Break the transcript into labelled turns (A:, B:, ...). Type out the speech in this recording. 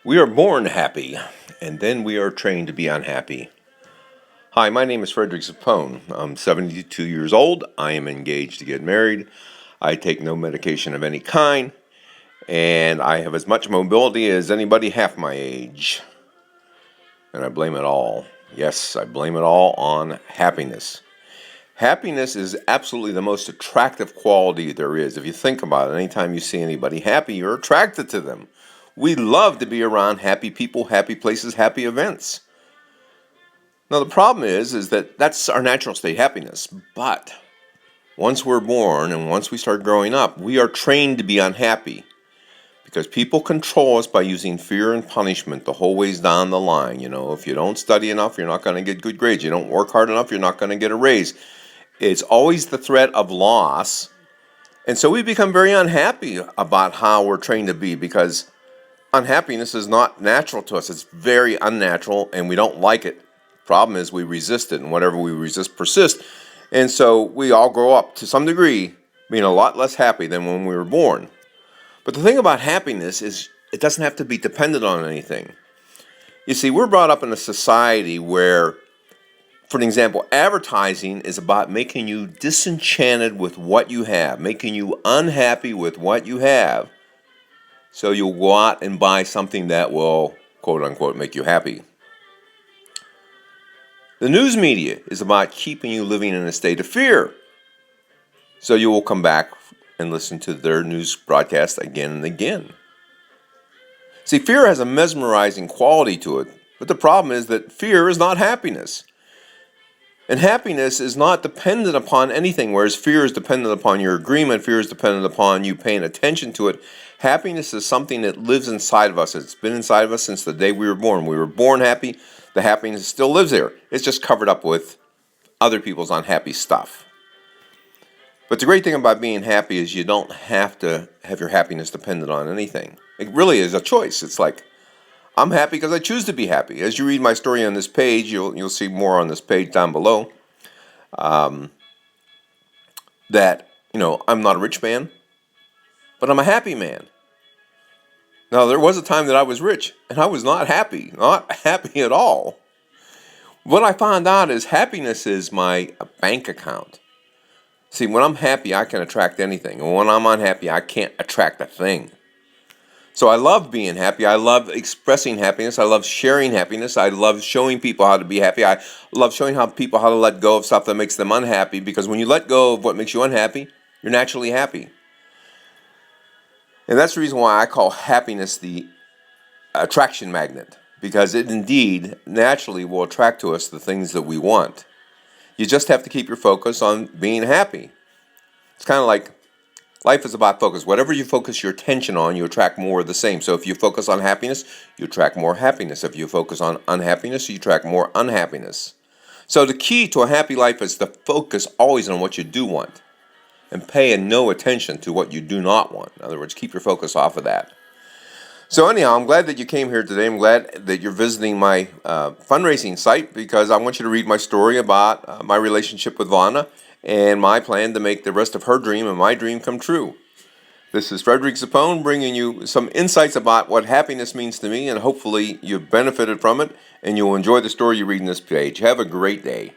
A: We are born happy, and then we are trained to be unhappy. Hi, my name is Frederick Zappone. I'm 72 years old. I am engaged to get married. I take no medication of any kind, and I have as much mobility as anybody half my age. And I blame it all. Yes, I blame it all on happiness. Happiness is absolutely the most attractive quality there is. If you think about it, anytime you see anybody happy, you're attracted to them. We love to be around happy people, happy places, happy events. Now the problem is that that's our natural state, happiness. But once we're born and once we start growing up, we are trained to be unhappy because people control us by using fear and punishment the whole ways down the line. You know, if you don't study enough, you're not going to get good grades. You don't work hard enough, you're not going to get a raise. It's always the threat of loss. And so we become very unhappy about how we're trained to be because unhappiness is not natural to us. It's very unnatural and we don't like it. Problem is we resist it, and whatever we resist persists. And so we all grow up to some degree being a lot less happy than when we were born. But the thing about happiness is it doesn't have to be dependent on anything. You see, we're brought up in a society where, for an example, advertising is about making you disenchanted with what you have, making you unhappy with what you have, so you'll go out and buy something that will, quote unquote, make you happy. The news media is about keeping you living in a state of fear, so you will come back and listen to their news broadcast again and again. See, fear has a mesmerizing quality to it, but the problem is that fear is not happiness. And happiness is not dependent upon anything, whereas fear is dependent upon your agreement, fear is dependent upon you paying attention to it. Happiness is something that lives inside of us. It's been inside of us since the day we were born. We were born happy. The happiness still lives there. It's just covered up with other people's unhappy stuff. But the great thing about being happy is you don't have to have your happiness dependent on anything. It really is a choice. It's like, I'm happy because I choose to be happy. As you read my story on this page, you'll see more on this page down below. That, I'm not a rich man, but I'm a happy man. Now, there was a time that I was rich, and I was not happy at all. What I found out is happiness is my bank account. See, when I'm happy, I can attract anything. And when I'm unhappy, I can't attract a thing. So I love being happy. I love expressing happiness. I love sharing happiness. I love showing people how to be happy. I love showing people how to let go of stuff that makes them unhappy, because when you let go of what makes you unhappy, you're naturally happy. And that's the reason why I call happiness the attraction magnet, because it indeed naturally will attract to us the things that we want. You just have to keep your focus on being happy. It's kind of like life is about focus. Whatever you focus your attention on, you attract more of the same. So if you focus on happiness, you attract more happiness. If you focus on unhappiness, you attract more unhappiness. So the key to a happy life is to focus always on what you do want and pay no attention to what you do not want. In other words, keep your focus off of that. So anyhow, I'm glad that you came here today. I'm glad that you're visiting my fundraising site, because I want you to read my story about my relationship with Vonna and my plan to make the rest of her dream and my dream come true. This is Frederick Zappone bringing you some insights about what happiness means to me, and hopefully you've benefited from it and you'll enjoy the story you read in this page. Have a great day.